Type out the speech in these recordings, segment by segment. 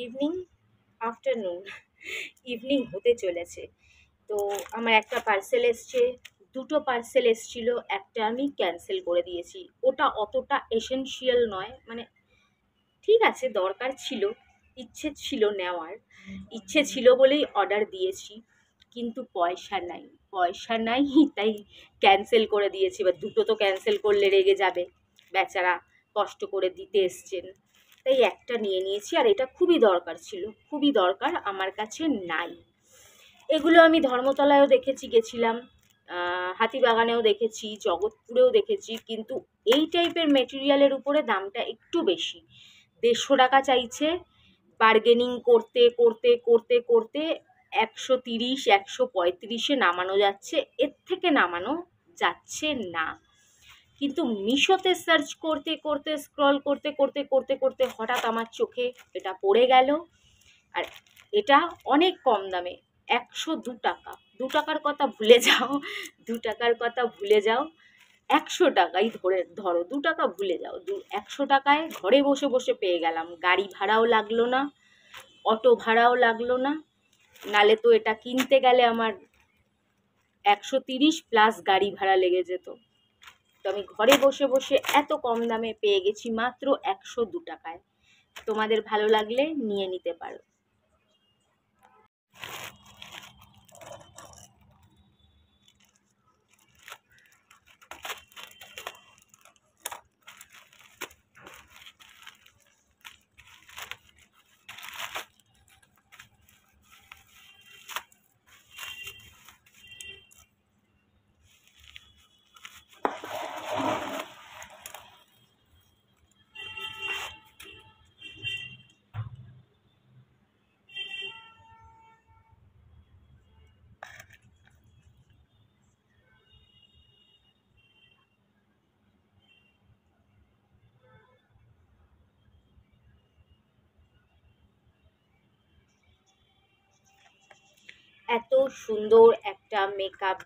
Evening afternoon evening হতে চলেছে। তো আমার একটা পার্সেল এসছে, দুটো পার্সেল এসছিল, একটা আমি ক্যান্সেল করে দিয়েছি। ওটা অতটা এসেনশিয়াল নয়, মানে ঠিক আছে দরকার ছিল, ইচ্ছে ছিল নেওয়ার, ইচ্ছে ছিল বলেই অর্ডার দিয়েছি, কিন্তু পয়সা নাই। পয়সা নাই তাই ক্যান্সেল করে দিয়েছি। এবার দুটো তো ক্যান্সেল করলে রেগে যাবে, বেচারা কষ্ট করে দিতে এসছেন, তাই একটা নিয়ে নিয়েছি। আর এটা খুবই দরকার ছিল, খুবই দরকার, আমার কাছে নাই। এগুলো আমি ধর্মতলায়ও দেখেছি, গেছিলাম, হাতিবাগানেও দেখেছি, জগৎপুরেও দেখেছি, কিন্তু এই টাইপের মেটেরিয়ালের উপরে দামটা একটু বেশি। 150 টাকা চাইছে, বার্গেনিং করতে করতে করতে করতে 130, 135-এ নামানো যাচ্ছে, এর থেকে নামানো যাচ্ছে না। কিন্তু মিশোতে সার্চ করতে করতে, স্ক্রল করতে করতে করতে করতে হঠাৎ আমার চোখে এটা পড়ে গেল। আর এটা অনেক কম দামে, 102 টাকা। 2 টাকার কথা ভুলে যাও, 2 টাকার কথা ভুলে যাও, 100 টাকাই ধরো, 2 টাকা ভুলে যাও, 100 টাকায় ঘরে বসে বসে পেয়ে গেলাম। গাড়ি ভাড়াও লাগলো না, অটো ভাড়াও লাগলো না, নালে তো এটা কিনতে গেলে আমার 130 প্লাস গাড়ি ভাড়া লেগে যেত। তো আমি ঘরে বসে বসে এত কম দামে পেয়ে গেছি মাত্র 102 টাকায়। তোমাদের ভালো লাগলে নিয়ে নিতে পারো। এত সুন্দর একটা মেকআপ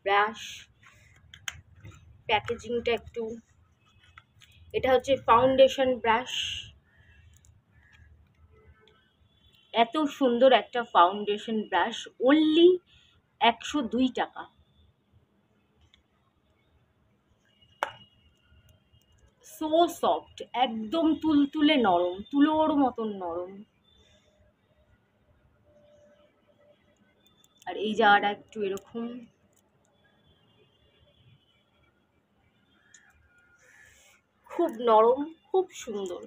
ব্রাশ, প্যাকেজিংটা একটু, এটা হচ্ছে ফাউন্ডেশন ব্রাশ। এত সুন্দর একটা ফাউন্ডেশন ব্রাশ, অনলি 102 টাকা। সো সফট, একদম তুলতুলে নরম, তুলোর মতন নরম। আর এই জায়গাটা একটু এরকম, খুব নরম, খুব সুন্দর।